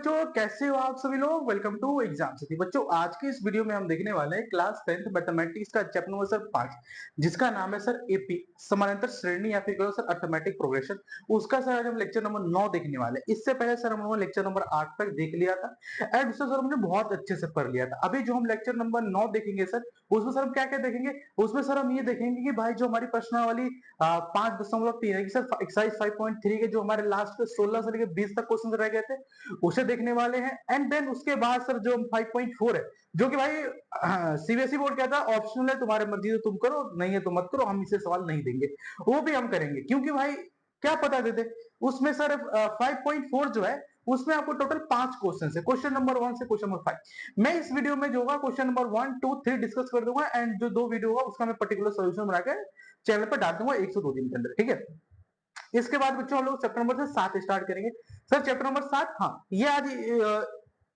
बच्चों, कैसे हो आप सभी लोग। Welcome to exam city. बच्चों, आज के इस वीडियो में हम देखने वाले हैं क्लास 10th मैथमेटिक्स का चैप्टर नंबर सर 5, जिसका नाम है सर एपी समानांतर श्रेणी या फिर कहो सर अर्थमेटिक प्रोग्रेशन। उसका सर आज हम लेक्चर नंबर 9 देखने वाले हैं। इससे पहले सर हमने लेक्चर नंबर 8 तक देख लिया था एंड उससे सर हमने बहुत अच्छे से पढ़ लिया था। अभी जो हम लेक्चर नंबर 9 देखेंगे सर, उसमें सर हम क्या क्या देखेंगे। उसमें सर हम ये देखेंगे कि भाई जो हमारी प्रश्नावली 5.3 है कि सर एक्सरसाइज 5.3 के जो हमारे लास्ट 16 से लेकर 20 तक क्वेश्चन रह गए थे उसे देखने वाले हैं। एंड देन उसके बाद सर जो 5.4 है, जो कि भाई सीबीएसई बोर्ड कहता है ऑप्शनल है, तुम्हारी मर्जी तो तुम करो, नहीं है तो मत करो, हम इसे सवाल नहीं देंगे। वो भी हम करेंगे क्योंकि भाई क्या पता देते उसमें सर 5.4 जो है उसमें आपको टोटल 5 क्वेश्चन है, क्वेश्चन नंबर 1 से क्वेश्चन नंबर 5। मैं इस वीडियो में जो होगा क्वेश्चन नंबर 1 2 3 डिस्कस कर दूंगा एंड जो 2 वीडियो होगा उसका मैं पर्टिकुलर सोल्यूशन बनाकर चैनल पर डाल दूंगा 102 दिन के अंदर, ठीक है। इसके बाद बच्चों हम लोग चैप्टर नंबर से 7 स्टार्ट करेंगे। सर चैप्टर नंबर 7, हाँ ये आज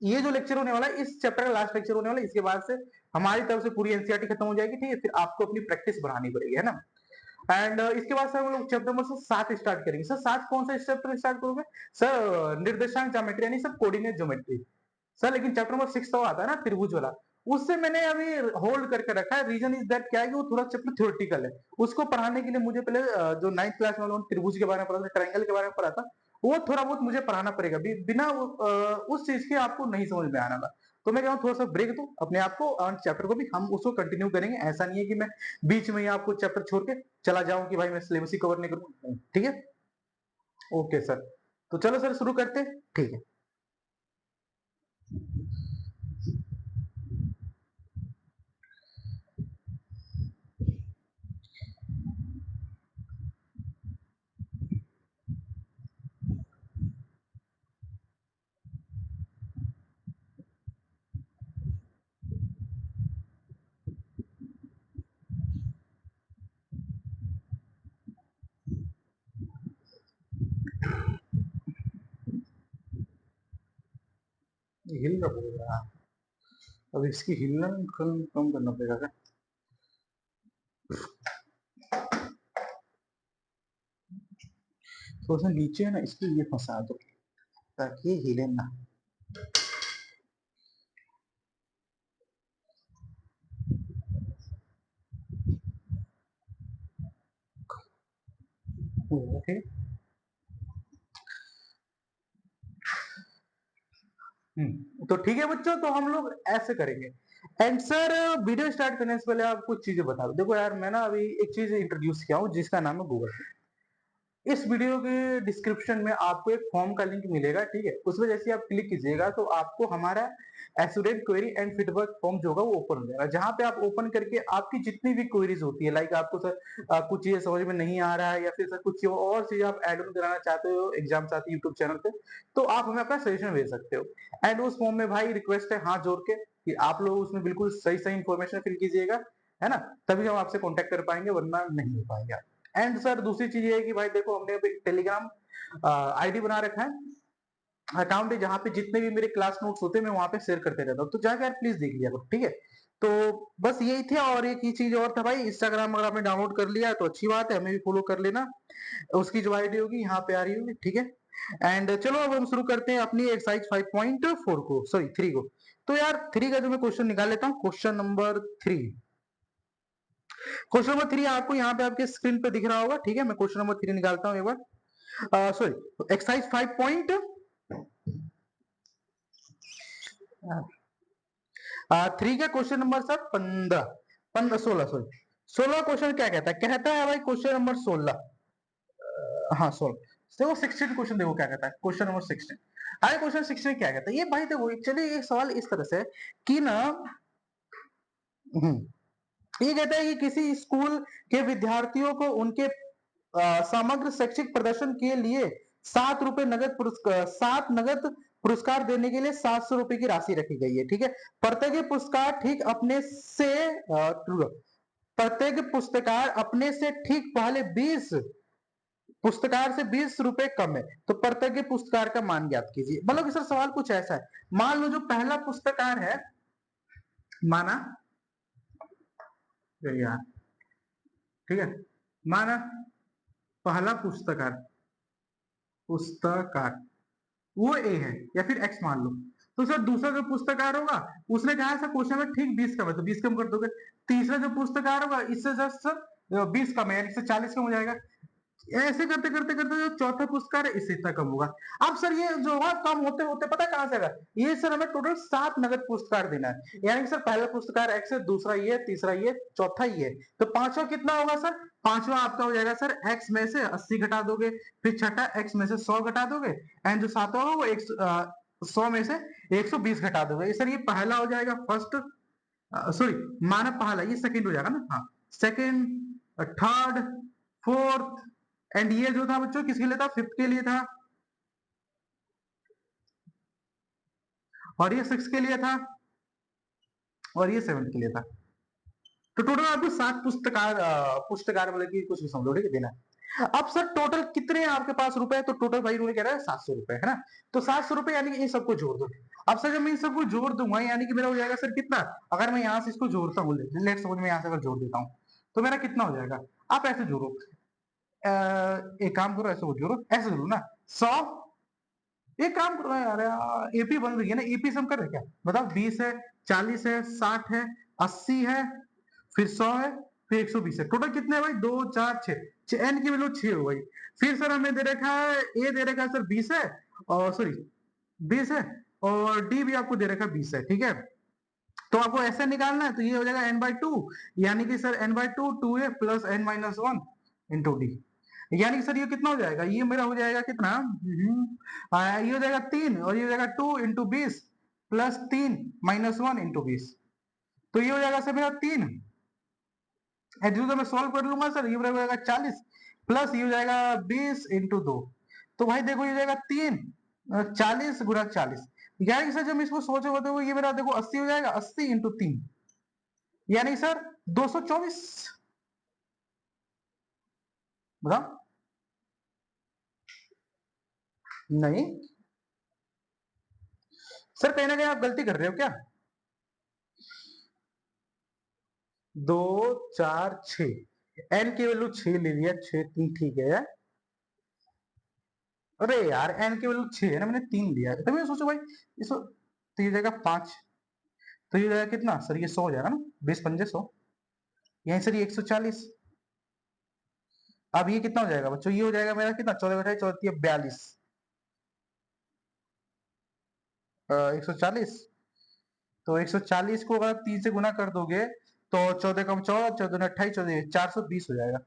ये जो लेक्चर होने वाला है इस चैप्टर का लास्ट लेक्चर होने वाला है। इसके बाद से हमारी तरफ से पूरी एनसीईआरटी खत्म हो जाएगी, ठीक है। फिर आपको अपनी प्रैक्टिस बढ़ानी पड़ेगी, है ना। एंड इसके बाद सर हम लोग चैप्टर नंबर से 7 स्टार्ट करेंगे। सर 7 कौन सा चैप्टर स्टार्ट करोगे? सर निर्देशांक ज्योमेट्री यानी सर कोऑर्डिनेट ज्योमेट्री। सर लेकिन चैप्टर नंबर 6 तो आता है ना त्रिभुज वाला, उससे मैंने अभी होल्ड करके रखा है। रीजन इज दैट क्या है कि वो थोड़ा चैप्टर थ्योरेटिकल है। उसको पढ़ाने के लिए मुझे पहले जो 9th क्लास में त्रिभुज के बारे में पढ़ा था, ट्रायंगल के बारे में पढ़ा था, वो थोड़ा बहुत मुझे पढ़ाना पड़ेगा। बिना उस चीज के आपको नहीं समझ में आना था। तो मैं कह रहा हूँ थोड़ा सा ब्रेक दो अपने आप को और चैप्टर को भी हम उसको कंटिन्यू करेंगे। ऐसा नहीं है कि मैं बीच में ही आपको चैप्टर छोड़ के चला जाऊं कि भाई मैं सिलेबस ही कवर नहीं करूँ, ठीक है। ओके सर, तो चलो सर शुरू करते हैं, ठीक है। हिल रहा है, अब इसकी हिलना कम करना पड़ेगा क्या? थोड़ा सा नीचे है ना, इसके लिए फंसा दो ताकि ये हिले ना। ओके, तो ठीक है बच्चों, तो हम लोग ऐसे करेंगे। एंड सर वीडियो स्टार्ट करने से पहले आप कुछ चीजें बता दो। देखो यार, मैं ना अभी एक चीज इंट्रोड्यूस किया हूँ जिसका नाम है गूगल। इस वीडियो के डिस्क्रिप्शन में आपको एक फॉर्म का लिंक मिलेगा, ठीक है। उसमें जैसे आप क्लिक कीजिएगा तो आपको हमारा student query and feedback form जो होगा वो ओपन हो जाएगा, जहां पे आप ओपन करके आपकी जितनी भी क्वेरीज होती है, लाइक आपको सर कुछ चीजें समझ में नहीं आ रहा है या फिर सर कुछ और चीज आप ऐड ऑन कराना चाहते हो एग्जाम साथ यूट्यूब चैनल पे, तो आप हमें अपना सजेशन भेज सकते हो। एंड उस फॉर्म में भाई रिक्वेस्ट है हाथ जोड़ के कि आप लोग उसमें बिल्कुल सही सही इन्फॉर्मेशन फिल कीजिएगा, है ना। तभी हम आपसे कॉन्टेक्ट कर पाएंगे, वरना नहीं हो पाएगा। एंड सर दूसरी चीज ये है कि भाई देखो, हमने अभी टेलीग्राम आईडी बना रखा है, अकाउंट है, जहां पे जितने भी मेरे क्लास नोट्स होते हैं मैं वहां पे शेयर करते रहता हूँ, तो जाकर यार प्लीज देख लिया करो, ठीक है। तो बस यही थे। और एक ही चीज और था भाई, इंस्टाग्राम अगर आपने डाउनलोड कर लिया तो अच्छी बात है, हमें भी फॉलो कर लेना। उसकी जो आईडी होगी यहाँ पे आ रही होगी, ठीक है। एंड चलो अब हम शुरू करते हैं अपनी एक्सरसाइज 5.4 को, सॉरी 3 को। तो यार 3 का जो मैं क्वेश्चन निकाल लेता हूँ, क्वेश्चन नंबर 3। क्वेश्चन नंबर 3 आपको यहाँ पे आपके स्क्रीन पे दिख रहा होगा, ठीक है। मैं क्वेश्चन नंबर 3 निकालता हूँ एक बार। सॉरी, एक्सरसाइज 5.3 का question number sir 16, sorry 16 question क्या कहता है, भाई क्वेश्चन नंबर 16, हाँ 16। देखो 16 क्वेश्चन देखो क्या कहता है, क्वेश्चन नंबर 16। अरे क्वेश्चन 16 क्या कहता है ये भाई, देखो एक्चुअली ये सवाल इस तरह से है कि ना, ये कहता है कि किसी स्कूल के विद्यार्थियों को उनके समग्र शैक्षिक प्रदर्शन के लिए 7 नगद पुरस्कार देने के लिए 700 रुपए की राशि रखी गई है, ठीक है। प्रत्येक पुरस्कार ठीक अपने से प्रत्येक पुरस्कार अपने से ठीक पहले 20 पुरस्कार से 20 रुपए कम है, तो प्रत्येक पुरस्कार का मान ज्ञात कीजिए। मतलब सर सवाल कुछ ऐसा है, मान लो जो पहला पुरस्कार है, माना यार, ठीक है, माना पहला पुरस्कार पुरस्कार वो ए है या फिर एक्स मान लो। तो सर दूसरा जो पुस्तकार होगा उसने कहा सर क्वेश्चन में ठीक 20 कम है तो 20 कम कर दोगे। तीसरा जो पुस्तकार होगा इससे जस्ट 20 कम है यानी इससे 40 कम हो जाएगा। ऐसे करते करते करते जो चौथा पुरस्कार है इससे इतना कम होगा। अब सर ये जो है कम होते होते पता कहां से आएगा, ये सर हमें टोटल 7 नगद पुरस्कार देना है, यानी कि सर पहला पुरस्कार एक्स है, दूसरा ये, तीसरा ये, चौथा ये, तो पांचवा कितना होगा सर, पांचवा आपका हो जाएगा सर एक्स में से 80 घटा दोगे, फिर छठा एक्स में से 100 घटा दोगे, एंड जो सातवां होगा वो 100 में से 120 घटा दोगे। सर ये पहला हो जाएगा फर्स्ट, सॉरी मानव पहला, ये सेकंड हो जाएगा ना, हाँ सेकंड, थर्ड, फोर्थ, एंड ये जो था बच्चों किसके लिए था, फिफ्थ के लिए था, और ये सिक्स के लिए था, और ये सेवंथ के लिए था। तो टोटल आपको 7 पुस्तकार मतलब कि कुछ भी समझो, ठीक है, देना है। अब सर टोटल कितने आपके पास रुपए है, तो टोटल भाई उन्होंने कह रहा है 700 रुपए, है ना। तो 700 रुपए यानी कि इन सबको जोड़ दो। अब सर जब मैं इन सबको जोड़ दूंगा यानी कि मेरा हो जाएगा सर कितना, अगर मैं यहां से इसको जोड़ता हूँ, लेट सपोज मैं यहां से अगर जोड़ देता हूँ तो मेरा कितना हो जाएगा। आप ऐसे जोड़ो, एक काम करो, ऐसे जोड़ो, ऐसे जोड़ो ना, 100, एक काम करो यार, एपी बन रही है ना, एपी से हम कर रहे क्या बताओ, 20 है, 40 है, 60 है, 80 है, फिर 100 है, फिर 120 है, टोटल कितने है भाई, 2 4 6, एन की वैल्यू 6 हो गई। फिर सर हमें दे रखा है, ए दे रखा है सर 20 है, और सॉरी 20 है, और डी भी आपको दे रखा है 20 है, ठीक है। तो आपको ऐसे निकालना है, तो ये हो जाएगा एन बाई टू, यानी कि sir n by two, two a plus n minus one into d, यानी कि सर ये कितना हो जाएगा, ये मेरा हो जाएगा कितना, ये हो जाएगा 3, और ये हो जाएगा 2 × 20 प्लस 3 - 1 × 20, तो ये हो जाएगा सर मेरा 3, तो मैं सॉल्व कर लूंगा सर, ये हो जाएगा 40 प्लस ये हो जाएगा 20 × 2, तो भाई देखो ये हो जाएगा 3, 40 × 40, यानी कि सर जब मैं इसको सोचोगे तो ये मेरा देखो 80 हो जाएगा, 80 × 3, यानी सर 224, बताओ। नहीं सर कहीं ना कहीं आप गलती कर रहे हो क्या, 2 4 6, एन की वैल्यू 6 ले लिया, 6 3 ठीक है यार, अरे यार एन की वैल्यू 6 है ना, मैंने 3 लिया है, तो मैं सोचो भाई इसको, तो ये जाएगा 5, तो ये जाएगा कितना सर, ये 100 हो जाएगा ना, 20 पंजे 100, यहीं सर ये 140, अब ये कितना हो जाएगा बच्चों, ये हो जाएगा मेरा कितना, 14 बटाई 14 42, 140, तो 140 को अगर 3 से गुना कर दोगे तो 14 कम 14, 14 28, 14 420 हो जाएगा।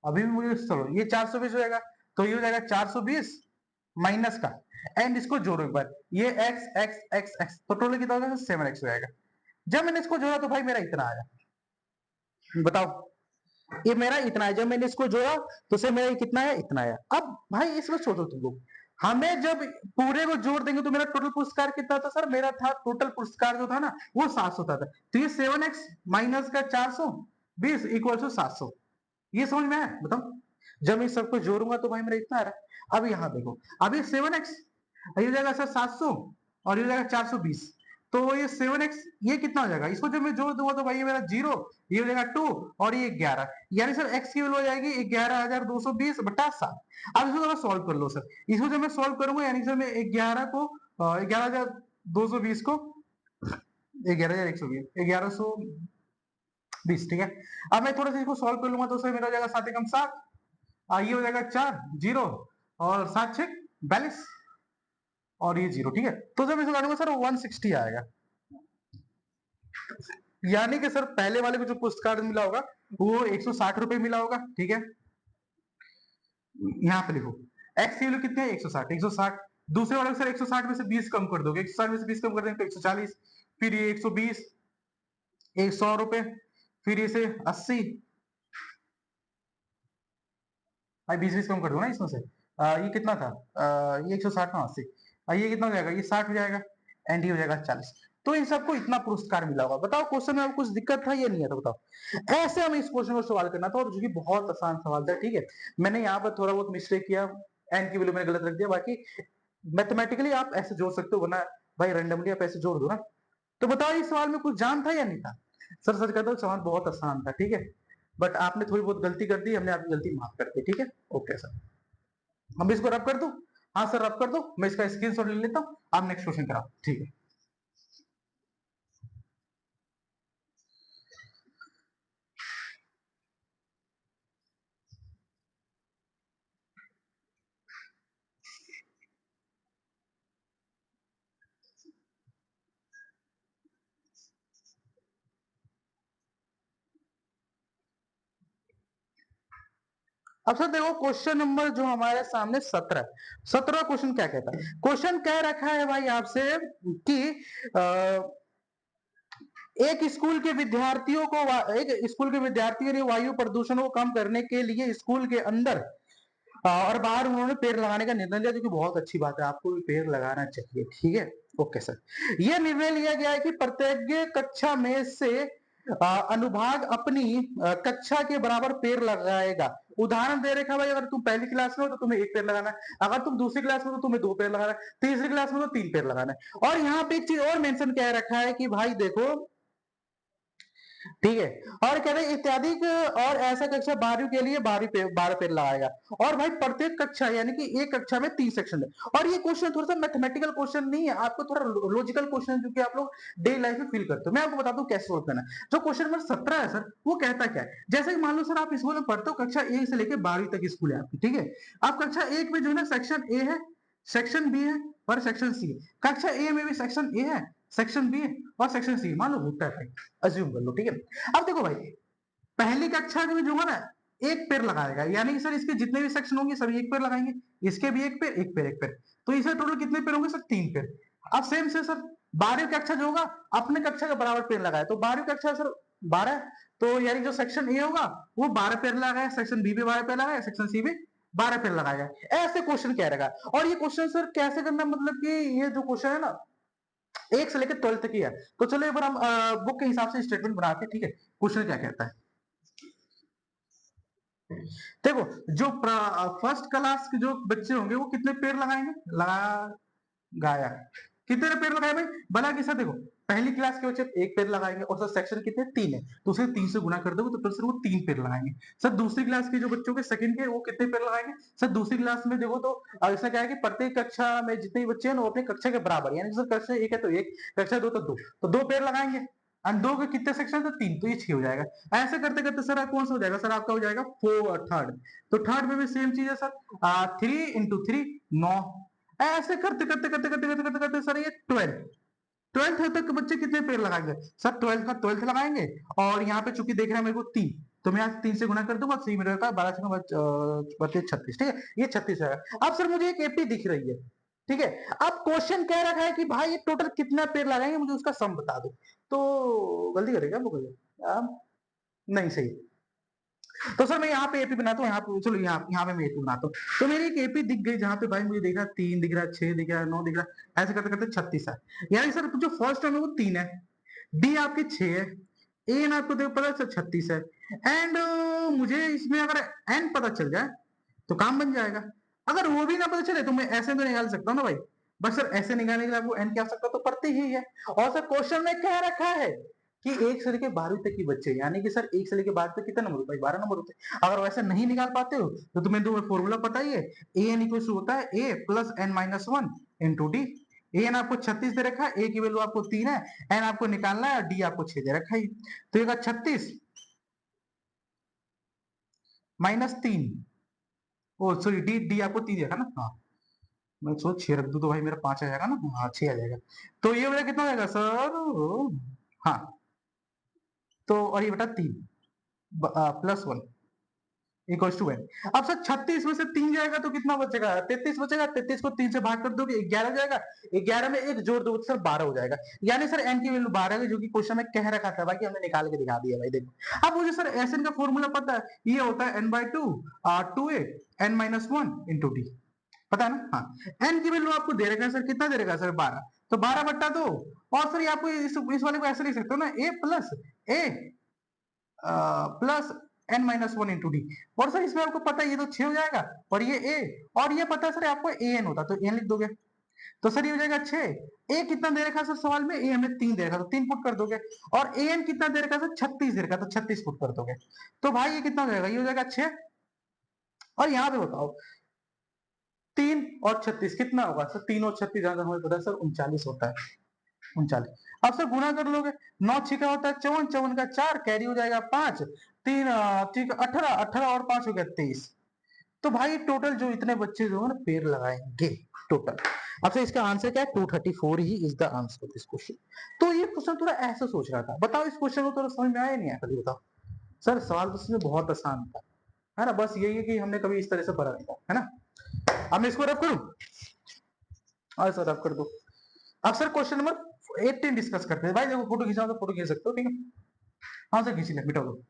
अभी भी मुझे चलो ये 420 हो जाएगा, तो ये हो जाएगा 420 माइनस का, एंड इसको जोड़ो एक बार, ये x x x x, तो टोटल कितना हो जाएगा, 7x हो जाएगा। जब मैंने इसको जोड़ा तो भाई मेरा इतना आया, बताओ ये मेरा इतना है, जब मैंने इसको जोड़ा तो से मेरा कितना है, इतना है। अब भाई इसमें सोचो तुम लोग, हमें जब पूरे को जोड़ देंगे तो मेरा टोटल पुरस्कार कितना था सर, मेरा था टोटल पुरस्कार जो था ना वो 700 था, तो ये 7x माइनस का 420 इक्वल टू 700, ये समझ में आया बताओ। जब मैं सबको जोड़ूंगा तो भाई मेरा इतना आ रहा है। अब यहाँ देखो, अब ये 7x, ये हो जाएगा सर 700, और ये हो जाएगा 420, तो ये 7x ये कितना हो जाएगा, इसको जब मैं जोड़ दूंगा तो भाई ये मेरा 0, ये हो जाएगा 2, और ये 11, यानी सर x की वैल्यू हो जाएगी 11,220 बटा 7। अब इसको जरा सॉल्व कर लो सर, इसको जब मैं सॉल्व करूंगा यानी सर मैं 11 को 11,220 को 11,120 1120, ठीक है। अब मैं थोड़ा सा इसको सॉल्व कर लूंगा तो सर मेरा हो जाएगा 7 एकम 7, ये हो जाएगा 4 जीरो, और 7 6 42, और ये 0, ठीक है। तो जब इसको काटूंगा सर 160 आएगा, यानी कि सर पहले वाले को जो पुरस्कार मिला होगा वो 160 रुपए मिला होगा, ठीक है। यहाँ पे लिखो एक्स की वैल्यू कितनी है, 160, 160, दूसरे वाले को सर 160 में से 20 कम कर दोगे, 160 में से 20 कम कर देंगे तो 140, फिर ये 120, 100 रुपए, फिर इसे 80, भाई 20 कम कर दो ना इसमें से, ये कितना था, ये 160 ना 80, ये कितना हो जाएगा, ये 60 हो जाएगा, एंड ये हो जाएगा 40। तो इन सबको इतना पुरस्कार मिला होगा। बताओ क्वेश्चन में आपको कुछ दिक्कत था या नहीं है, तो बताओ। ऐसे हमें इस क्वेश्चन को सवाल करना था, और जो कि बहुत आसान सवाल था, ठीक है। मैंने यहाँ पर थोड़ा बहुत मिस्टेक किया, एन की वैल्यू मैंने गलत रख दिया, बाकी मैथमेटिकली आप ऐसे जोड़ सकते हो, वरना भाई रैंडमली आप ऐसे जोड़ दो ना। तो बताओ इस सवाल में कुछ जान था या नहीं था। सर सच कहता हूँ सवाल बहुत आसान था, ठीक है, बट आपने थोड़ी बहुत गलती कर दी, हमने आपकी गलती माफ कर दी, ठीक है। ओके सर, हम इसको रब कर दूं, हाँ सर रब कर दो, मैं इसका स्क्रीनशॉट ले लेता हूँ, आप नेक्स्ट क्वेश्चन कराओ। ठीक है। अब सर देखो क्वेश्चन नंबर जो हमारे सामने 17, 17 क्वेश्चन क्या कहता है? क्वेश्चन कह रखा है भाई आपसे कि एक स्कूल के विद्यार्थियों को एक स्कूल के विद्यार्थियों ने वायु प्रदूषण को कम करने के लिए स्कूल के अंदर और बाहर उन्होंने पेड़ लगाने का निर्णय लिया, जो कि बहुत अच्छी बात है, आपको भी पेड़ लगाना चाहिए। ठीक है, ओके सर। यह निर्णय लिया गया है कि प्रत्येक कक्षा में से अनुभाग अपनी कक्षा के बराबर पेड़ लगाएगा। उदाहरण दे रखा भाई, अगर तुम पहली क्लास में हो तो तुम्हें एक पेड़ लगाना है, अगर तुम दूसरी क्लास में हो तो तुम्हें दो पेड़ लगाना है, तीसरी क्लास में तो तीन पेड़ लगाना है। और यहाँ पे एक चीज और मेंशन कह रखा है कि भाई देखो, ठीक है, और कह रहे इत्यादि और ऐसा कक्षा 12वीं के लिए 12 पेड़ लगाएगा। और भाई प्रत्येक कक्षा यानी कि एक कक्षा में 3 सेक्शन है। और ये क्वेश्चन थोड़ा सा मैथमेटिकल क्वेश्चन नहीं है, आपको थोड़ा लॉजिकल क्वेश्चन है, जो कि आप लोग डेली लाइफ में फील करते हो। मैं आपको बताता हूँ कैसे सोल्व करना है। जो क्वेश्चन नंबर 17 है सर, वो कहता क्या है? जैसे कि मान लो सर आप स्कूल में पढ़ते हो, कक्षा 1 से लेकर 12वीं तक स्कूल है आपकी, ठीक है। आप कक्षा 1 में जो है ना सेक्शन ए है, सेक्शन बी है और सेक्शन सी है। कक्षा ए में भी सेक्शन ए है, सेक्शन बी है और सेक्शन सी। मान लो होता है, अज्यूम कर लो, ठीक है। अब देखो भाई, पहली कक्षा में जो है ना एक पेड़ लगाएगा, यानी कि सर इसके जितने भी सेक्शन होंगे सभी एक पेड़ लगाएंगे, इसके भी एक पेड़, एक पेड़, एक पेड़, तो इसे टोटल कितने पेड़ होंगे सर? 3 पेड़। अब सेम से सर 12वीं कक्षा जो होगा अपने कक्षा के बराबर पेड़ लगाए, तो 12वीं कक्षा सर 12, तो यानी जो सेक्शन ए होगा वो 12 पेड़ लगाया, सेक्शन बी भी 12 पेड़ लगाया, सेक्शन सी भी 12 पेड़ लगाया। ऐसे क्वेश्चन क्या रहेगा? और ये क्वेश्चन सर कैसे करना, मतलब कि ये जो क्वेश्चन है ना 1 से लेकर 12 तक ही है। तो चलो एक बार हम बुक के हिसाब से स्टेटमेंट बनाते हैं, ठीक है। क्वेश्चन क्या कहता है देखो, जो फर्स्ट क्लास के जो बच्चे होंगे वो कितने पेड़ लगाएंगे? गाया कितने पेड़ लगाए भाई? भला के साथ देखो, पहली क्लास के बच्चे एक पेड़ लगाएंगे और सर सेक्शन कितने? 3 है, तो उसे 3 से गुना कर दोगे तो फिर सर वो 3 पेड़ लगाएंगे। सर दूसरी क्लास के जो बच्चों के सेकंड के वो कितने पेड़ लगाएंगे? सर दूसरी क्लास में देखो तो ऐसा क्या है कि प्रत्येक कक्षा में जितने भी बच्चे हैं वो अपनी कक्षा के बराबर, यानी सर कक्षा 1 है तो 1, कक्षा 2 तो 2, तो 2 पेड़ लगाएंगे। और 2 के कितने सेक्शन? तो 3, तो ये 6 हो जाएगा। ऐसे करते करते सर कौन सा हो जाएगा? सर आपका हो जाएगा 4 थर्ड। तो थर्ड में भी सेम चीज है सर, 3 इंटू 3 9। ऐसे करते करते करते करते करते करते करते सर ये 12th तक बच्चे कितने पेड़ लगाएंगे? सर 12th का 12th लगाएंगे, और यहाँ पे चूंकि देख रहे हैं मेरे को 3, तो मैं आज 3 से गुना कर दूंगा, 3 मेरे का 12 से बचे 36, ठीक है, ये 36 है। अब सर मुझे एक एपी दिख रही है, ठीक है। अब क्वेश्चन कह रखा है कि भाई ये टोटल कितना पेड़ लगाएंगे, मुझे उसका सम बता दो। तो गलती करेगा वो, नहीं सही। तो सर मैं यहाँ पे एपी बनाता हूँ, यहाँ पे चलो यहाँ पे मैं एपी बनाता हूँ। तो मेरी एक एपी दिख गई, जहाँ पे भाई मुझे दिख रहा 3 दिख रहा, 6 दिख रहा, 9 दिख रहा, ऐसे करते करते 36 है। यानी सर जो फर्स्ट टर्म है वो 3 है, बी आपके 6 है, ए ना आपको देखो पता है 36 है। एंड मुझे इसमें अगर एन पता चल जाए तो काम बन जाएगा। अगर वो भी ना पता चले तो मैं ऐसे तो निकाल सकता हूँ ना भाई। बस सर ऐसे निकालने के लिए आपको एन क्या सकता तो पड़ते ही है। और सर क्वेश्चन में क्या रखा है कि 1 से लेकर 12वीं तक की बच्चे, यानी कि सर 1 से लेकर 12 तक कितने नंबर होता है? 12 नंबर होते हैं। अगर वैसे नहीं निकाल पाते हो तो तुम्हें दो फॉर्मूला पता ही है, ए एन इक्वल होता है a plus n minus one into d. A n आपको 36 दे रखा है, ए की वैल्यू आपको 3 है, एन आपको निकालना है और डी आपको 6 दे रखा है। तो ये 36 -3, ओ सॉरी डी डी आपको 3 दिया था ना, हाँ। मैं सोच 6 रख दूं तो भाई मेरा 5 आ जाएगा ना, हाँ 6 आ जाएगा। तो ये वाला कितना हो जाएगा सर? हाँ, तो और ये बेटा 3 +1 इक्वल्स टू एन। अब सर 36 में से 3 जाएगा तो कितना बचेगा? 33 बचेगा। 33 को 3 से भाग कर दोगे 11 हो जाएगा, 11 में एक जोड़ दो तो सर 12 हो जाएगा। यानी सर एन की वैल्यू 12 है, जो कि क्वेश्चन में कह रखा था, बाकी हमने निकाल के दिखा दिया भाई, देखो। अब मुझे सर एस एन का फॉर्मूला पता है, ये होता है n/2 2a n-1 into D, पता है ना? हाँ, एन की वैल्यू आपको दे रखा है सर, कितना दे रखा है सर? 12, तो 12/2। और सर ये आपको इस वाले को ऐसे लिख सकते हो ना, ए प्लस n-1 इंटू डी। और सर इसमें आपको पता है ये तो 6 हो जाएगा, और ये ए, और ये पता है सर आपको ए एन होता, तो एन लिख दोगे। तो सर ये हो जाएगा 6। ए कितना दे रखा है सर सवाल में? ए हमें 3 दे रखा, तो 3 पुट कर दोगे। और ए एन कितना दे रखा है सर? 36 दे रखा, तो 36 पुट कर दोगे। तो भाई ये कितना हो जाएगा? ये हो जाएगा 6। और यहाँ पे बताओ, 3 और 36 कितना होगा सर? 3 और 36 जहां हमें पता है सर 39 होता है, 39। अब सर गुना कर लोगे, 9 छिका होता है 54, 54 का 4 कैरी हो जाएगा 5, 3 ठीक 18, 18 और 5 हो गया 23। तो भाई टोटल जो इतने बच्चे जो है ना पेड़ लगाएंगे टोटल। अब से इसका आंसर क्या है? 234 he is the answer this question. तो ये क्वेश्चन थोड़ा ऐसा सोच रहा था, बताओ इस क्वेश्चन को थोड़ा समझ में आया नहीं आया? कभी बताओ सर, सवाल तो इसमें बहुत आसान था, है ना? बस यही है कि हमने कभी इस तरह से पढ़ा नहीं था, है ना? अब मैं इसको रब करूं? हाँ सर रब कर दो। अब सर क्वेश्चन नंबर 18 डिस्कस करते हैं। भाई देखो फोटो खींचाओ तो फोटो खींच सकते हो, ठीक है? हाँ सर खींच ले, मिटा दो।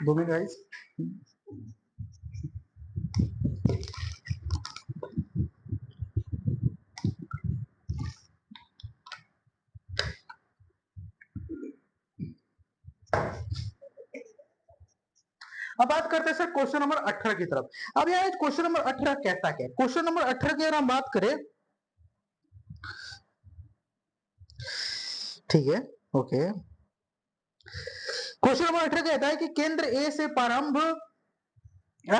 2 मिनट गाइस। अब बात करते हैं सर क्वेश्चन नंबर 18 की तरफ। अब यार क्वेश्चन नंबर 18 कहता क्या है? क्वेश्चन नंबर 18 की अगर हम बात करें, ठीक है, ओके। क्वेश्चन नंबर 18 कहता है कि केंद्र ए से प्रारंभ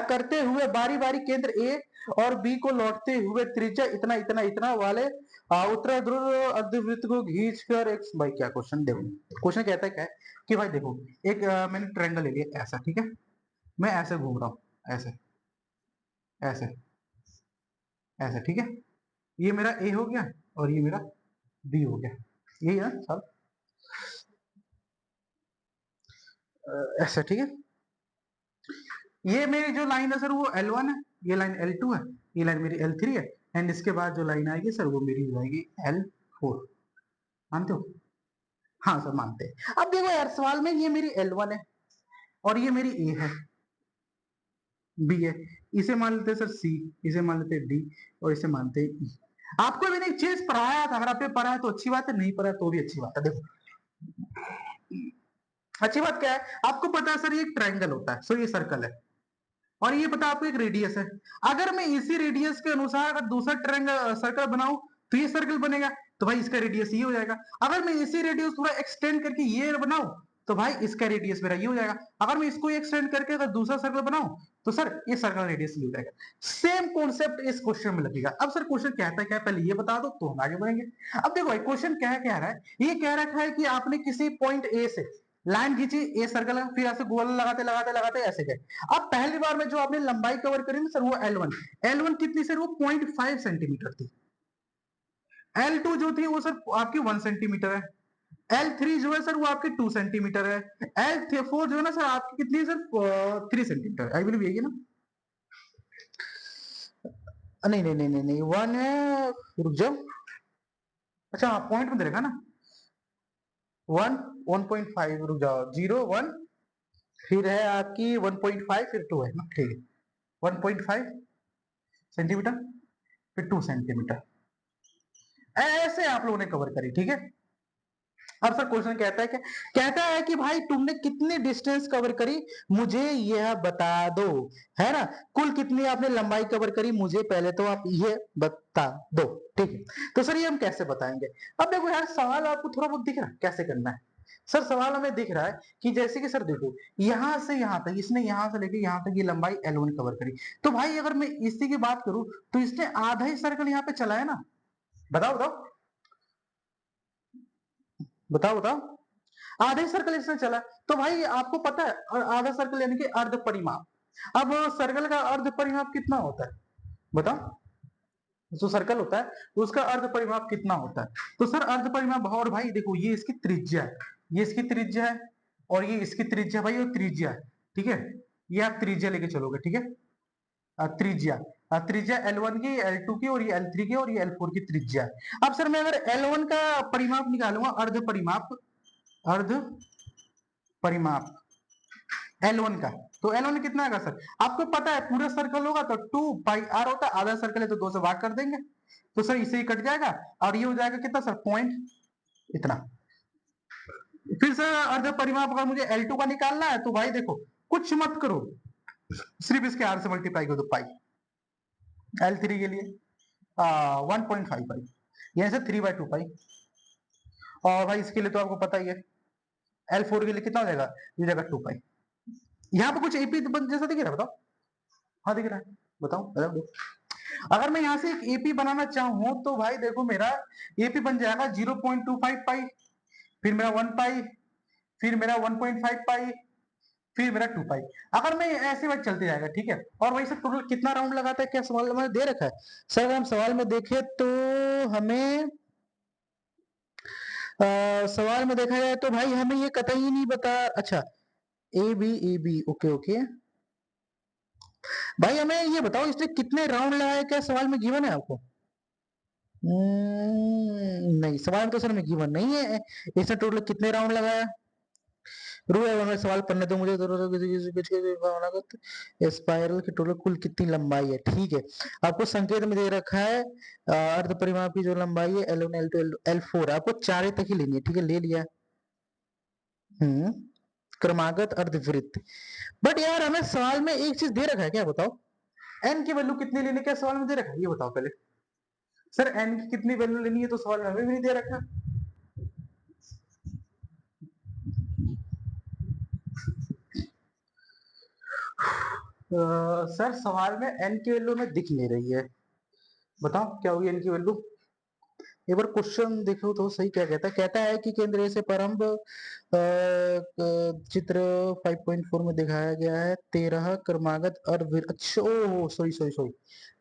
करते हुए बारी बारी केंद्र ए और बी को लौटते हुए त्रिज्या इतना इतना इतना वाले उत्तर ध्रुव अर्धवृत्त को खींचकर एक, भाई क्या क्वेश्चन देखो। क्वेश्चन कहता है क्या है कि भाई देखो एक मैंने ट्रायंगल ले लिया ऐसा, ठीक है? मैं ऐसे घूम रहा हूं, ऐसे ऐसे ऐसे, ठीक है? ये मेरा ए हो गया और ये मेरा बी हो गया, यही है सब ऐसे, ठीक है? ये मेरी जो लाइन है सर वो L1 है, ये लाइन L2 है, ये लाइन मेरी L3 है, एंड इसके बाद जो लाइन आएगी सर वो मेरी हो जाएगी L4। मानते हो? हाँ सर मानते हैं। अब देखो यार सवाल में ये मेरी L1 है और ये मेरी A है, B है, इसे मान लेते सर C, इसे मान लेते D और इसे मानते E। आपको मैंने एक चीज पढ़ाया था, अगर आपने पढ़ा है तो अच्छी बात है, नहीं पढ़ा तो भी अच्छी बात है। देखो अच्छी बात क्या है, आपको पता है सर ये एक ट्रायंगल होता है, सो ये सर्कल है और ये पता आपको एक रेडियस है। अगर मैं इसी रेडियस के अनुसार अगर दूसरा ट्रायंगल सर्कल बनाऊं तो ये सर्कल बनेगा, तो भाई इसका रेडियस ये हो जाएगा। अगर मैं इसी रेडियस थोड़ा एक्सटेंड करके ये बनाऊं तो भाई इसका रेडियस मेरा ये हो जाएगा। अगर मैं इसको एक्सटेंड करके अगर दूसरा सर्कल बनाऊं तो सर ये सर्कल रेडियस ये हो जाएगा। सेम कॉन्सेप्ट इस क्वेश्चन में लगेगा। अब सर क्वेश्चन कहता है क्या, पहले ये बता दो तो हम आगे बढ़ेंगे। अब देखो भाई क्वेश्चन क्या कह रहा है, ये कह रखा है कि आपने किसी पॉइंट ए से लाइन खींची, ए सर्कल है, फिर ऐसे गोल लगाते लगाते लगाते ऐसे गए। अब पहली बार में जो आपने लंबाई कवर करी ना सर वो L1, L1 कितनी सर? वो 0.5 सेंटीमीटर थी। L2 जो थी वो सर आपकी 1 सेंटीमीटर है। L3 जो है सर वो आपकी 2 सेंटीमीटर है। L4 जो है ना सर आपकी कितनी है सर? 3 सेंटीमीटर, आई बिलीव यही है ना? नहीं नहीं नहीं नहीं नहीं, 1 है, रुक जाओ, अच्छा हाँ पॉइंट में दे रखा ना, 1, 1.5, रुक जाओ, 0 1, फिर है आपकी 1.5, फिर 2 है ना, ठीक है, 1.5 सेंटीमीटर, फिर 2 सेंटीमीटर, ऐसे आप लोगों ने कवर करी, ठीक है? अब सर क्वेश्चन कहता है क्या? कहता है कि भाई तुमने कितनी डिस्टेंस कवर करी मुझे यह बता दो, है ना? कुल कितनी आपने लंबाई कवर करी मुझे पहले तो आप ये बता दो, ठीक है? तो सर ये हम कैसे बताएंगे? अब देखो यार सवाल आपको थोड़ा बहुत दिख रहा है कैसे करना है। सर सवाल हमें दिख रहा है कि जैसे कि सर देखो यहां से यहां तक इसने यहां से लेके यहां तक ये लंबाई L1 कवर करी, तो भाई अगर मैं इसी की बात करूं तो इसने आधा ही सर्कल यहाँ पे चला है ना। बताओ बताओ बताओ बताओ, आधे सर्कल इसने चला, तो भाई आपको पता है आधा सर्कल यानी कि अर्ध परिमाप। अब सर्कल का अर्ध परिमाप कितना होता है बताओ? जो सर्कल होता है उसका अर्ध परिमाप कितना होता है? तो सर अर्ध परिमाप, और भाई देखो ये इसकी त्रिज्या है, ये इसकी त्रिज्या है और ये इसकी त्रिज्या, भाई ये त्रिज्या है, ठीक है? ये आप त्रिज्या लेके चलोगे, ठीक है? त्रिज्या, त्रिज्या L1 की, L2 की और ये L3 की और ये L4 की त्रिज्या है। अब सर मैं अगर L1 का परिमाप निकालूंगा, अर्ध परिमाप, अर्ध परिमाप L1 का, तो L1 कितना आएगा सर? आपको पता है पूरा सर्कल होगा तो 2 पाई r होता है, आधा सर्कल है तो 2 से भाग कर देंगे, तो सर इसे ही कट जाएगा और ये हो जाएगा कितना सर? पॉइंट इतना। फिर सर अर्ध परिमाप अगर मुझे L2 का निकालना है तो भाई देखो कुछ मत करो, सिर्फ इसके आर से मल्टीप्लाई कर दो पाई, L3 के लिए 1.55, यहाँ से 3/2 पाई। और भाई इसके लिए तो आपको पता ही है, L4 के लिए कितना हो जाएगा, ये जाएगा 2 पाई। यहाँ पे कुछ एपी जैसा दिख रहा है, बताओ। हाँ दिख रहा है, बताओ बताओ। अगर मैं यहाँ से एक एपी बनाना चाहूँ तो भाई देखो मेरा एपी बन जाएगा 0.25 पाई, फिर मेरा 1 पाई, फिर मेरा 1.5 पाई, फिर मेरा 2 पाई। अगर मैं ऐसे बात चलते जाएगा, ठीक है। और वही सर टोटल कितना राउंड लगाता है, क्या सवाल में दे रखा है सर? अगर हम सवाल में देखें तो हमें सवाल में देखा जाए तो भाई हमें ये कतई नहीं बता। अच्छा ए बी ओके ओके। भाई हमें ये बताओ इसने कितने राउंड लगाए, क्या सवाल में गिवन है आपको? नहीं, सवाल में तो सर में गिवन नहीं है इसने टोटल कितने राउंड लगाया। हमें सवाल पढ़ने दो मुझे, स्पाइरल की टोटल कुल कितनी लंबाई है, ठीक है। आपको संकेत में दे रखा है अर्ध परिमाप की जो लंबाई है L1 L2 L4, आपको 4 तक ही लेनी है, ठीक है, ले लिया। क्रमागत अर्धवृत्त। बट यार हमें सवाल में एक चीज दे रखा है, क्या बताओ? एन की वैल्यू कितनी लेने, क्या सवाल में दे रखा है, ये बताओ पहले। सर एन की कितनी वैल्यू लेनी है तो सवाल में हमें भी नहीं दे रखा। सर सवाल में एन की वैल्यू में दिख नहीं रही है, बताओ क्या होगी एन की वैल्यू। एक बार क्वेश्चन देखो तो सही क्या कहता है। कहता है कि केंद्र ए से प्रारंभ चित्र 5.4 में दिखाया गया है 13 क्रमागत अच्छा oh sorry sorry sorry,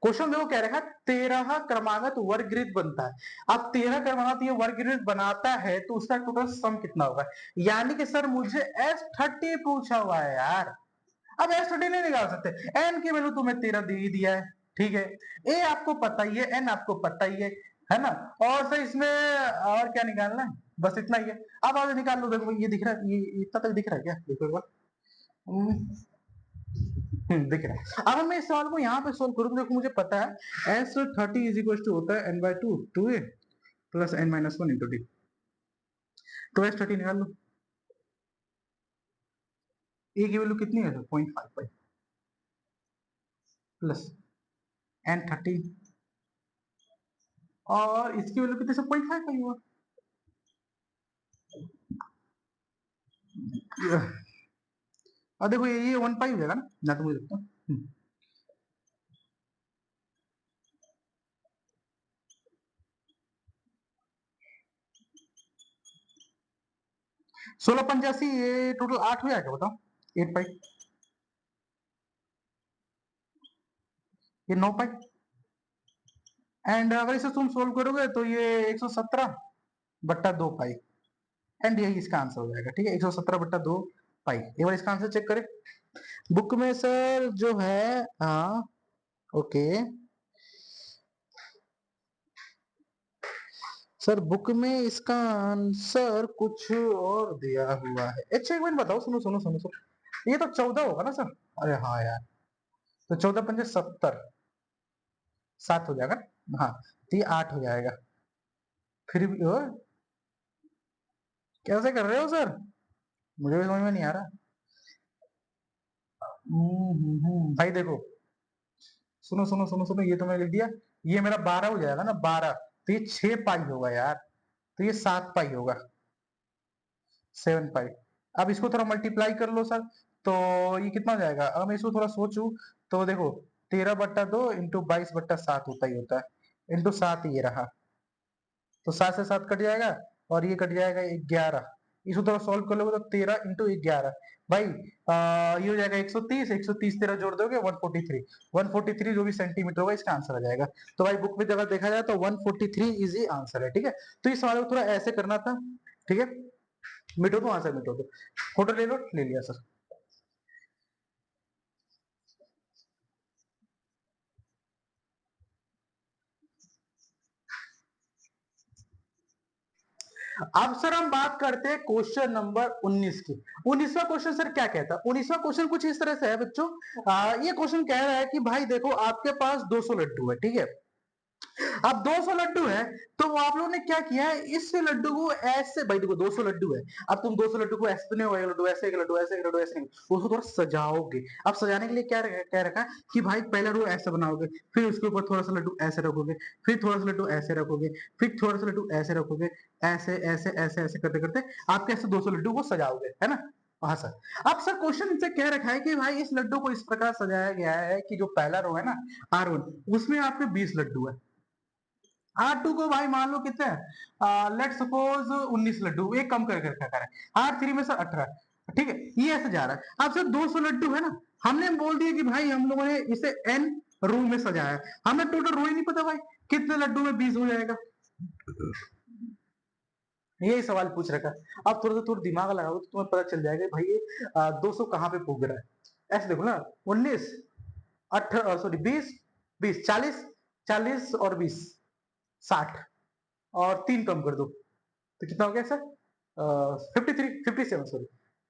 question देखो, कह रहा है 13 क्रमागत वर्गवृत्त बनता है। अब 13 क्रमागत ये वर्गवृत्त बनाता है तो उसका टोटल सम कितना होगा, यानी कि सर मुझे S30 पूछा हुआ है यार। अब S30 नहीं निकाल सकते, एन की वैल्यू तुम्हें 13 दे ही दिया है, ठीक है। ए आपको पता ही है, एन आपको पता ही है ना। और सर इसमें और क्या निकालना है, बस इतना ही है। अब आगे निकाल लो, देखो ये दिख रहा है, ये इतना तक दिख रहा है क्या, देखो एक बार। दिख रहा है। अब मैं इस सवाल को यहाँ पे सोल्व करूँ, देखो मुझे पता है S30 इज इक्वल टू होता है n/2 2a plus n-1 into D. तो S30 निकाल लो, ए की वैल्यू कितनी है, 0.55 प्लस n30 और इसकी वैल्यू कितनी से 0.55 हुआ। और देखो ये 1 पाई हो जाएगा ना तो मुझे लगता है। 16 85 ये टोटल 8 हो जाएगा, बताओ 8 पाई, ये 9 पाई। एंड अगर इसे तुम सोल्व करोगे तो ये 117/2 पाई, एंड यही इसका आंसर हो जाएगा, ठीक है, 117/2 पाई। एक बार इसका आंसर चेक करें बुक में सर जो है। हाँ ओके सर, बुक में इसका आंसर कुछ और दिया हुआ है। अच्छा एक मिनट बताओ, सुनो सुनो सुनो सुनो, ये तो 14 होगा ना सर। अरे हाँ यार, तो 14 × 5 = 70, 7 हो जाएगा। हाँ तो ये 8 हो जाएगा। फिर भी कैसे कर रहे हो सर, मुझे भी समझ में नहीं आ रहा। भाई देखो, सुनो सुनो सुनो सुनो, ये तो मैंने लिख दिया, ये मेरा 12 हो जाएगा ना, 12, तो ये 6 पाई होगा यार, तो ये 7 पाई होगा, 7 पाई। अब इसको थोड़ा मल्टीप्लाई कर लो सर, तो ये कितना हो जाएगा। अब मैं इसको थोड़ा सोचूं तो देखो 13/2 इंटू 22/7 होता ही होता है, इंटू 7 ये रहा, तो 7 से 7 कट जाएगा और ये कट जाएगा 11। इसको थोड़ा सॉल्व कर लोगे तो 13 इंटू 11 भाई ये हो जाएगा 130, 130 13 जोड़ दोगे 143, 143 जो भी सेंटीमीटर होगा इसका आंसर आ जाएगा। तो भाई बुक में अगर देखा जाए तो 143 इजी आंसर है, ठीक है। तो इस सवाल को थोड़ा ऐसे करना था, ठीक है। मिटो दो आंसर, मिटो दो, फोटो ले लो, ले लिया सर। अब सर हम बात करते हैं क्वेश्चन नंबर 19 की। 19वां क्वेश्चन सर क्या कहता है, 19वां क्वेश्चन कुछ इस तरह से है बच्चों। ये क्वेश्चन कह रहा है कि भाई देखो आपके पास 200 लड्डू है, ठीक है। अब 200 लड्डू है, तो वो आप लोगों ने क्या किया है, इस लड्डू को ऐसे, भाई देखो 200 लड्डू है, अब तुम 200 लड्डू को ऐसे तो नहीं होगा, एक लड्डू ऐसे, एक लड्डू ऐसे, एक लड्डू ऐसे नहीं, उसको थोड़ा सजाओगे। अब सजाने के लिए क्या रखा कि भाई पहला रो ऐसे बनाओगे, फिर उसके ऊपर थोड़ा सा लड्डू ऐसे रखोगे, फिर थोड़ा सा लड्डू ऐसे रखोगे, फिर थोड़ा सा लड्डू ऐसे रखोगे, ऐसे ऐसे ऐसे ऐसे करते करते आप कैसे 200 लड्डू को सजाओगे, है ना। हाँ सर। अब सर क्वेश्चन से क्या रखा है कि भाई इस लड्डू को इस प्रकार सजाया गया है कि जो पहला रो है ना R1, उसमें आपके 20 लड्डू है। R2 को भाई मान लो कितने हैं, लेट सपोज 19 लड्डू, एक कम करके रखा है। R3 में सर 18, ठीक है, ये ऐसे जा रहा है। अब सर 200 लड्डू है ना, हमने बोल दिया कि भाई हम लोगों ने इसे n रो में सजाया है, हमें टोटल रो ही नहीं पता भाई कितने लड्डू में 20 हो जाएगा। यही सवाल पूछ रखा है। अब थोड़ा दिमाग लगाओ तो तुम्हें पता चल जाएगा भाई ये 200 कहाँ पे पुग रहा है। ऐसे देखो ना, 19 18 सॉरी 20 20 40 40 और 20 60 और 3 कम कर दो तो कितना हो गया सर, 53 57 सॉरी।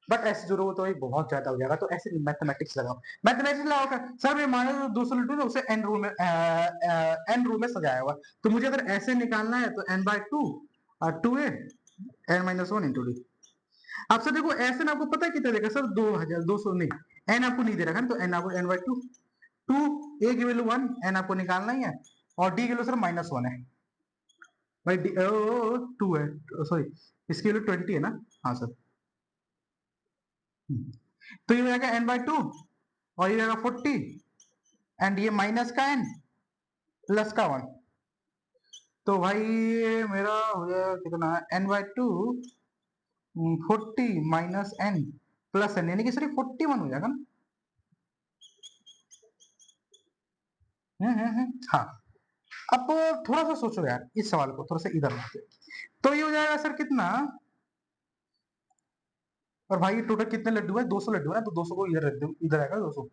बट ऐसे जो रो तो ये बहुत ज्यादा हो जाएगा, तो ऐसे मैथमेटिक्स लगाओ। मैथमेटिक्स लगाओ क्या सर, मैं मान लो 200 लड्डू ना उसे एन रो में सजाया हुआ, तो मुझे अगर ऐसे निकालना है तो n by 2 2a n minus 1 into d. अब सर देखो ऐसे ना आपको पता है कितना देगा सर, 2200 नहीं, n आपको नहीं दे रखा है, तो n आपको n बाय 2 2 a की वैल्यू 1, n आपको निकालना ही है, और d की वैल्यू सर -1 है भाई, टू है, सॉरी इसकी वैल्यू 20 है ना। हाँ सर। तो ये हो जाएगा n बाय 2 और ये जाएगा 40 एंड ये माइनस का n प्लस का 1, तो भाई मेरा हो जाएगा कितना, n by 2 40 minus n plus n, यानी कि सर 41 हो जाएगा ना। हाँ। अब थोड़ा सा सोचो यार, इस सवाल को थोड़ा सा इधर लाते, तो ये हो जाएगा सर कितना, और भाई टोटल कितने लड्डू है, 200 लड्डू है ना, तो 200 को इधर रख दो, इधर आएगा 200,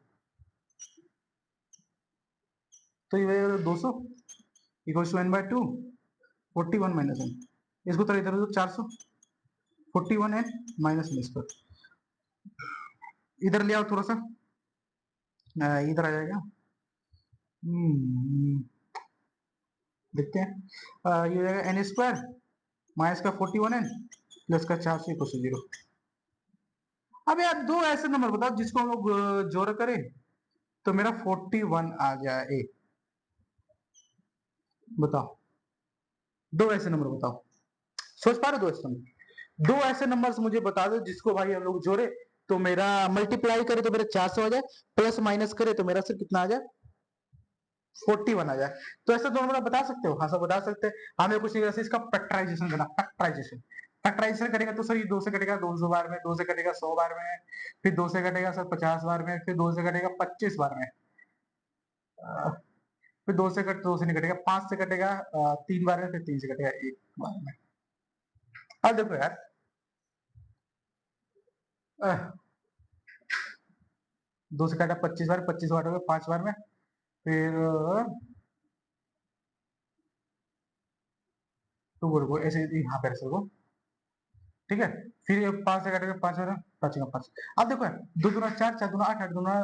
तो ये 200 equals to n by 2 41 minus n, इसको तो इधर 400 41 n माइनस n स्क्वायर, इधर ले आओ थोड़ा सा, इधर आ जाएगा। देखते हैं, ये हो जाएगा n स्क्वायर माइनस का 41 n प्लस का 400 इक्वल्स टू 0। अब यार दो ऐसे नंबर बताओ जिसको हम लोग जोड़ करें तो मेरा 41 आ जाए, बताओ दो ऐसे नंबर बताओ, सोच पा रहे हो, दो ऐसे नंबर, दो ऐसे नंबर्स मुझे बता दो जिसको भाई हम लोग जोड़े तो मेरा मल्टीप्लाई करे तो मेरा 400 आ जाए, प्लस माइनस करे तो मेरा सिर्फ कितना आ जाए, 41 आ जाए। तो ऐसे दो नंबर बता सकते हो, हाँ सब बता सकते हैं। हमें कुछ नहीं, इसका फैक्टराइजेशन करना, फैक्टराइजेशन फैक्टराइजेशन करेगा तो सर ये 2 से कटेगा 200 बार में, 2 से कटेगा 100 बार में, फिर 2 से कटेगा सर 50 बार में, फिर 2 से कटेगा 25 बार में, फिर 2 से नहीं कटेगा, 5 से कटेगा 3 बार में, फिर 3 से कटेगा 1 बार में। अब देखो यार, अह, 2 से काटा 25 बार, 25 बार हो गए 5 बार में, फिर तो बोलो ऐसे यहाँ पे रखो, ठीक है, फिर 5 से काटेगा 5 बार, 5 5। अब देखो यार, 2 दूना 4, 4 दूना 8, 8 दूना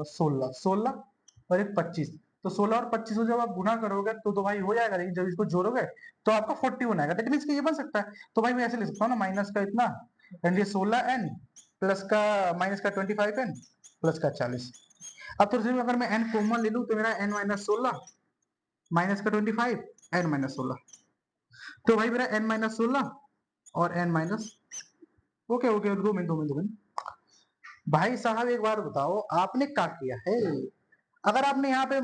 16, 16 और एक 25, तो 16 और 25 को जब आप गुना करोगे तो भाई हो जाएगा, लेकिन जब इसको जोड़ोगे तो आपका 41 आएगा, दैट मींस कि ये बन सकता है। तो भाई मैं ऐसे लिख सकता हूँ ना, माइनस का इतना एंड ये 16n प्लस का माइनस का 25n प्लस का 40। अब तो सिर्फ अगर मैं n कॉमन ले लूं तो मेरा n माइनस 16 माइनस का 25 n माइनस 16, तो भाई मेरा n माइनस 16 और n minus, okay okay 2 minute 2 minute भाई साहब एक बार बताओ आपने क्या किया है, अगर आपने यहाँ पे,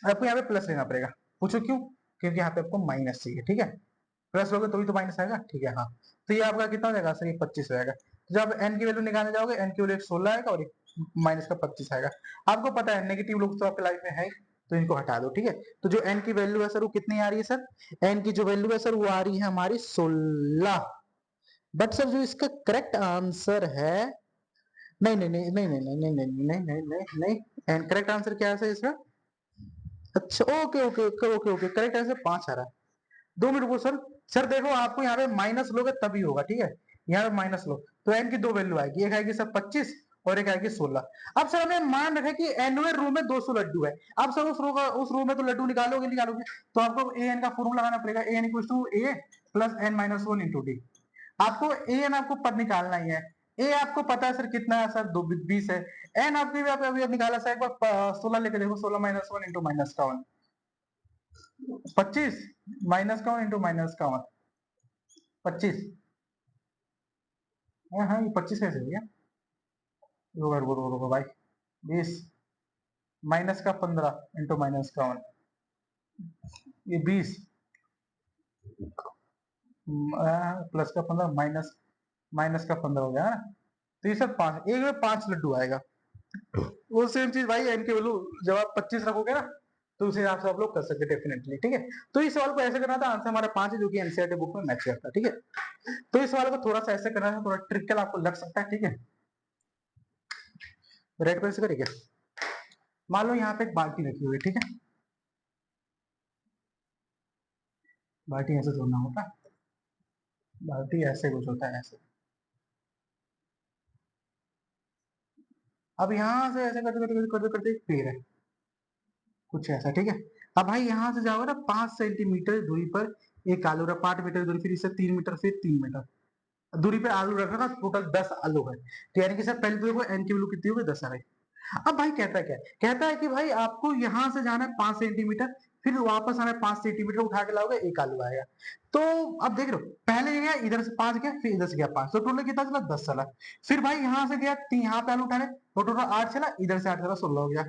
आपको यहाँ पे प्लस लेना पड़ेगा, पूछो क्यों, क्योंकि यहाँ पे आपको माइनस चाहिए, ठीक है, प्लस लोगे तभी तो माइनस आएगा, ठीक है हाँ। तो ये आपका कितना हो जाएगा सर, ये 25 हो जाएगा। तो जब n की वैल्यू निकालने जाओगे, n की वैल्यू 16 आएगा और माइनस का 25 आएगा। आपको पता है नेगेटिव लोग तो आपके लाइफ में है, तो इनको हटा दो, ठीक है। तो जो n की वैल्यू है सर वो कितनी आ रही है सर, n की जो वैल्यू है सर वो आ रही है हमारी 16। बट सर जो इसका करेक्ट आंसर है, नहीं नहीं नहीं नहीं नहीं नहीं नहीं नहीं नहीं नहीं नहीं, एंड करेक्ट आंसर क्या है इसका, अच्छा okay okay okay okay okay, correct answer 5 आ रहा है। 2 मिनट को सर, सर देखो आपको यहाँ पे माइनस लोगे तभी होगा, ठीक है, यहाँ पे माइनस लो तो एन की दो वैल्यू आएगी, एक आएगी सर 25 और एक आएगी 16। अब सर हमें मान रखे कि nवें रो में 200 लड्डू है। अब सर उस रो में तो लड्डू निकालोगे तो आपको an का फॉर्मूला लगाना पड़ेगा, an equals to a plus n minus 1 into d. आपको an आपको पद निकालना ही है। a आपको पता है सर कितना है सर, 20 है। n आपने अभी निकाला सर, एक बार 16 लेके देखो, 16 माइनस 1 इंटू माइनस का 1, 25 माइनस का 1 इंटू माइनस का 1, 25। हाँ ये 25 कैसे हो गया, रुको भाई, 20 माइनस का 15 इंटू माइनस का 1, ये 20 प्लस का 15 माइनस माइनस का 15 हो गया है ना। तो ये सब 5, एक में 5 लड्डू आएगा। वो सेम चीज भाई एन के वैल्यू जब आप 25 रखोगे ना तो उस हिसाब से आप लोग कर सकते डेफिनेटली, ठीक है। तो इस सवाल को ऐसे करना था, आंसर हमारा 5 है जो कि एनसीईआरटी बुक में मैच करता है, ठीक है। तो इस सवाल को थोड़ा सा ऐसे करना था, थोड़ा ट्रिकल आपको लग सकता है, ठीक है। रेड पेन से करेंगे। मान लो यहाँ पे एक बाल्टी रखी हुई है, ठीक है। बाल्टी ऐसे तोड़ना होता है, बाल्टी ऐसे कुछ होता है ऐसे। अब यहाँ से ऐसे करते करते करते करते एक पेड़ है कुछ ऐसा, ठीक है। अब भाई यहाँ से जाओगे ना 5 सेंटीमीटर दूरी पर एक आलू रहा, 5 मीटर दूरी, फिर इससे 3 मीटर, फिर 3 मीटर दूरी पे आलू रखा ना, टोटल 10 आलू है। तो यानी कि सर पहले तो देखो एन की वैल्यू कितनी होगी, 10 आ रही। अब भाई कहता है क्या, कहता है कि भाई आपको यहाँ से जाना है 5 सेंटीमीटर, फिर वापस आना है 5 सेंटीमीटर, उठा के लाओगे एक आलू आएगा। तो अब देख रहे हो, पहले गया इधर से 5 गया, फिर इधर से गया 5, तो टोटल कितना चला, 10 चला। फिर भाई यहाँ से गया यहाँ पे आलू उठाने, तो टोटल 8 चला, इधर से 8 चला, 16 हो गया।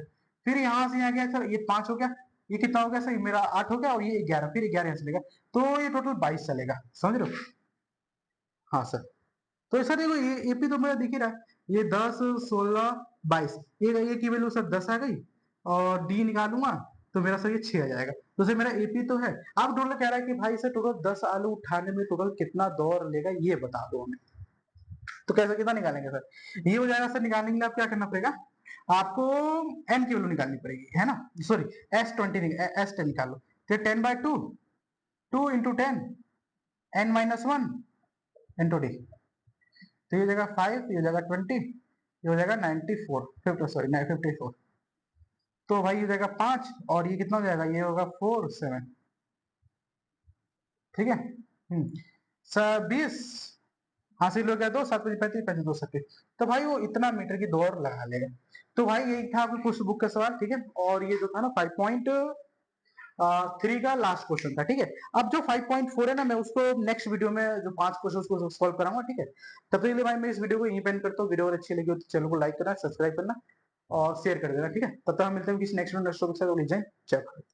फिर यहाँ से यहाँ गया सर, ये 5 हो गया, ये कितना हो गया सर, मेरा 8 हो गया, और ये 11, फिर 11 यहाँ चलेगा, तो ये टोटल 22 चलेगा, समझ रहे हो। हाँ सर। तो सर देखो ये एपी तो मेरा दिख ही रहा है, ये 10 16 22, ये की वैल्यू सर 10 आ गई, और डी निकालूंगा तो मेरा सर ये 6 आ जाएगा। तो सर मेरा एपी तो है। अब टोटल कह रहा है कि भाई सर टोटल 10 आलू उठाने में टोटल कितना दौर लेगा ये बता दो हमें। तो कैसे कितना निकालेंगे सर, ये हो जाएगा सर। निकालने के लिए आप क्या करना पड़ेगा, आपको एन की वैल्यू निकालनी पड़ेगी, है ना, सॉरी S20 S10 निकालो। तो 10/2, 2 into 10 n minus 1 into D. तो ये हो जाएगा 5, ये हो जाएगा 20, ये हो जाएगा 94, 50 सॉरी 54। तो भाई ये हो जाएगा 5, और ये कितना हो जाएगा, ये होगा 4 7, ठीक है। सर 20 हासिल हो गया, 2 7 35 35 2 70। तो भाई वो इतना मीटर की दौड़ लगा लेगा। तो भाई यही था आपकी क्वेश्चन बुक का सवाल, ठीक है। और ये जो था ना 5.3 का लास्ट क्वेश्चन था, ठीक है। अब जो 5.4 है ना, मैं उसको नेक्स्ट वीडियो में जो 5 क्वेश्चन उसको सॉल्व कराऊंगा, ठीक है। तब तक के लिए भाई मैं इस वीडियो को यहीं पे एंड करता हूँ। वीडियो अगर अच्छी लगी हो तो चैनल को लाइक करना, सब्सक्राइब करना और शेयर कर देना, ठीक है। तब तक हम मिलते हैं किसी नेक्स्ट वीडियो, नेक्स्ट टॉपिक के साथ। जय भारत।